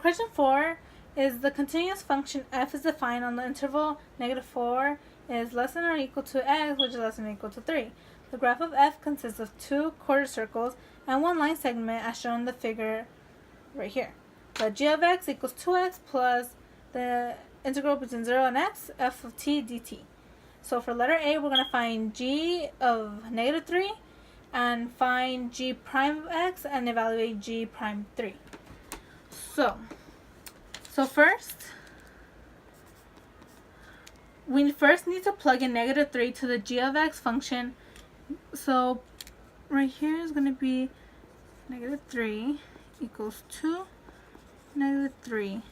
question 4 is the continuous function f is defined on the interval -4 is less than or equal to x, which is less than or equal to 3. The graph of f consists of 2 quarter circles and 1 line segment as shown in the figure right here. The g of x equals 2x plus the integral between 0 and x, f of t dt. So for letter A, we're going to find g of -3 and find g prime of x and evaluate g prime 3. So first, we first need to plug in -3 to the g of x function. So right here is going to be -3 equals 2 -3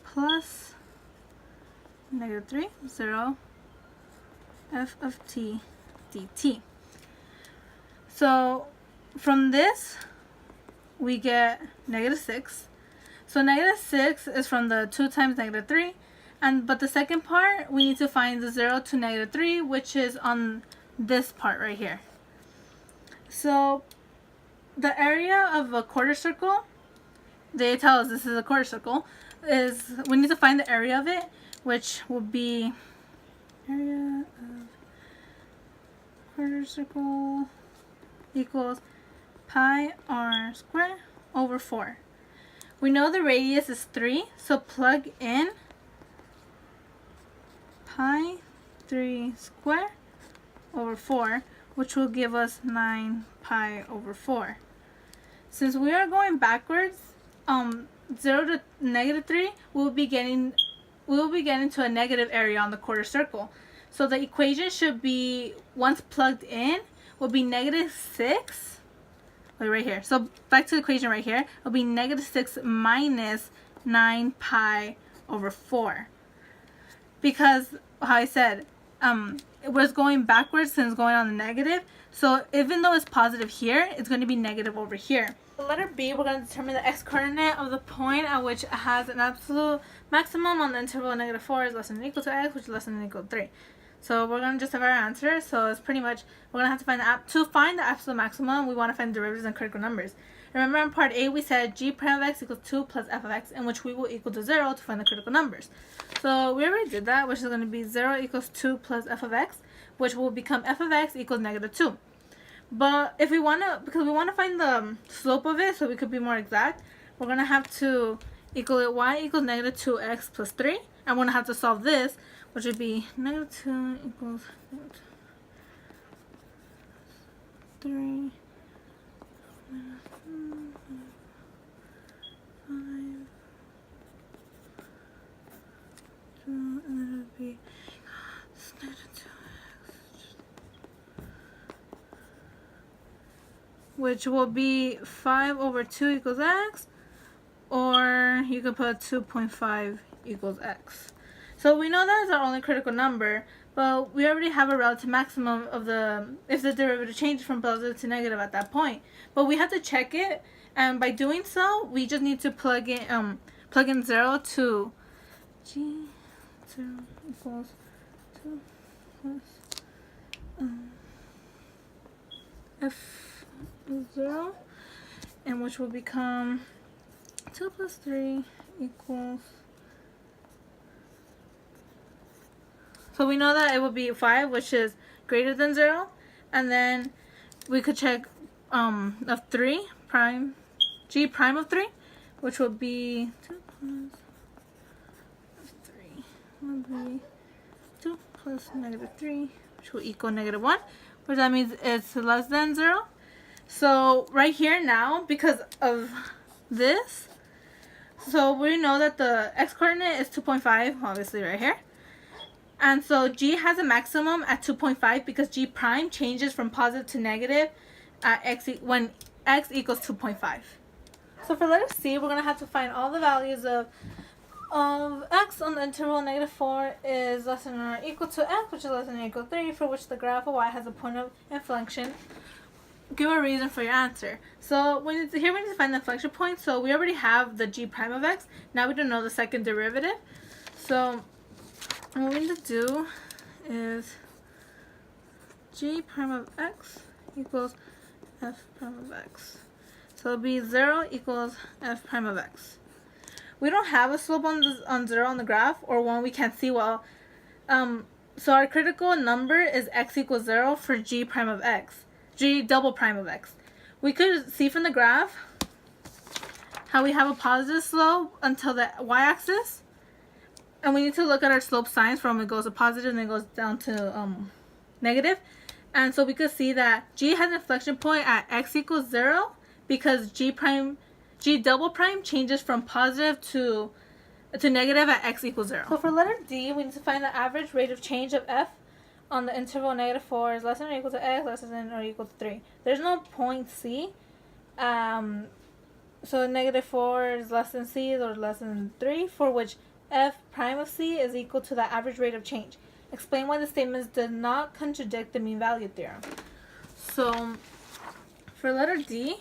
plus -3, 0, f of t dt. So from this, we get -6. So -6 is from the 2 times -3. But the second part, we need to find the 0 to -3, which is on this part right here. So the area of a quarter circle, they tell us this is a quarter circle, is we need to find the area of it, which will be area of quarter circle equals pi r squared over 4. We know the radius is 3, so plug in pi 3 squared over 4, which will give us 9 pi over 4. Since we are going backwards, 0 to -3, we'll be getting to a negative area on the quarter circle. So the equation should be, once plugged in, will be -6. Right here. So back to the equation right here. It'll be -6 minus 9 pi over 4. Because, how I said, it was going backwards since going on the negative. So even though it's positive here, it's going to be negative over here. The letter B, we're going to determine the x-coordinate of the point at which it has an absolute maximum on the interval -4 is less than or equal to x, which is less than or equal to 3. So we're going to just have our answer. So it's pretty much, we're going to have to find the absolute maximum, we want to find derivatives and critical numbers. Remember in part A, we said g prime of x equals 2 plus f of x, in which we will equal to 0 to find the critical numbers. So we already did that, which is going to be 0 equals 2 plus f of x, which will become f of x equals -2. But if we want to, because we want to find the slope of it so we could be more exact, we're going to have to equal it y equals -2x plus 3. And we're going to have to solve this, which would be -2 equals 3 5 2, and then it would be -2x, which will be 5 over 2 equals x, or you could put 2.5 equals x. So we know that is our only critical number, but we already have a relative maximum of if the derivative changes from positive to negative at that point. But we have to check it, and by doing so, we just need to plug in 0 to g 0 equals 2 plus f 0, and which will become 2 plus 3 equals. So we know that it will be 5, which is greater than 0. And then we could check of 3 prime, g prime of 3, which will be 2 plus 3 will be 2 plus -3, which will equal -1, which that means it's less than 0. So right here now, because of this, so we know that the x-coordinate is 2.5, obviously right here. And so g has a maximum at 2.5 because g prime changes from positive to negative at when x equals 2.5. So for letter C, we're going to have to find all the values of x on the interval -4 is less than or equal to x, which is less than or equal to 3, for which the graph of y has a point of inflection. Give a reason for your answer. So here we need to find the inflection point. So we already have the g prime of x. Now we don't know the second derivative. So what we need to do is g prime of x equals f prime of x. So it'll be 0 equals f prime of x. we don't have a slope on 0 on the graph, or one we can't see well. So our critical number is x equals 0 for g prime of x, g double prime of x. We could see from the graph how we have a positive slope until the y-axis, and we need to look at our slope signs from it goes to positive and it goes down to negative. And so we could see that g has an inflection point at x equals 0 because g double prime changes from positive to negative at x equals 0. So for letter D, we need to find the average rate of change of f on the interval -4 is less than or equal to x, less than or equal to 3. There's no point C. So -4 is less than C or less than 3, for which f prime of C is equal to the average rate of change. Explain why the statements did not contradict the mean value theorem. So for letter D,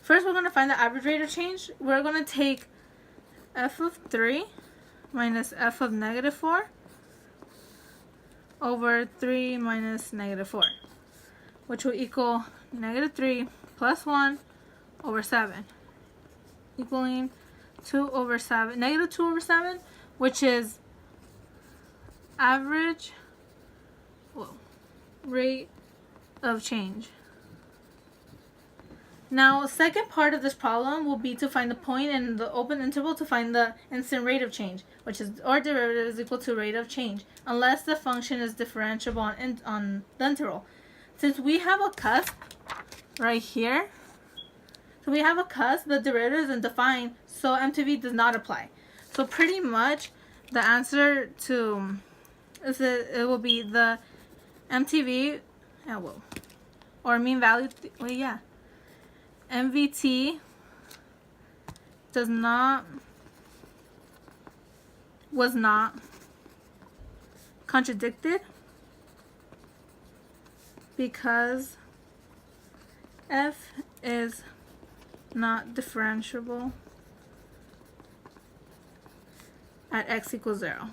first we're going to find the average rate of change. We're going to take f of 3 minus f of -4 over 3 minus -4, which will equal -3 plus 1 over 7, equaling 2 over 7, -2 over 7, which is average rate of change. Now, second part of this problem will be to find the point in the open interval to find the instant rate of change, which is our derivative is equal to rate of change, unless the function is differentiable on the interval. Since we have a cusp right here, so we have a cusp, the derivative isn't defined, so MTV does not apply. So pretty much the answer to it will be the MTV, or mean value, MVT was not contradicted because f is not differentiable at x equals 0.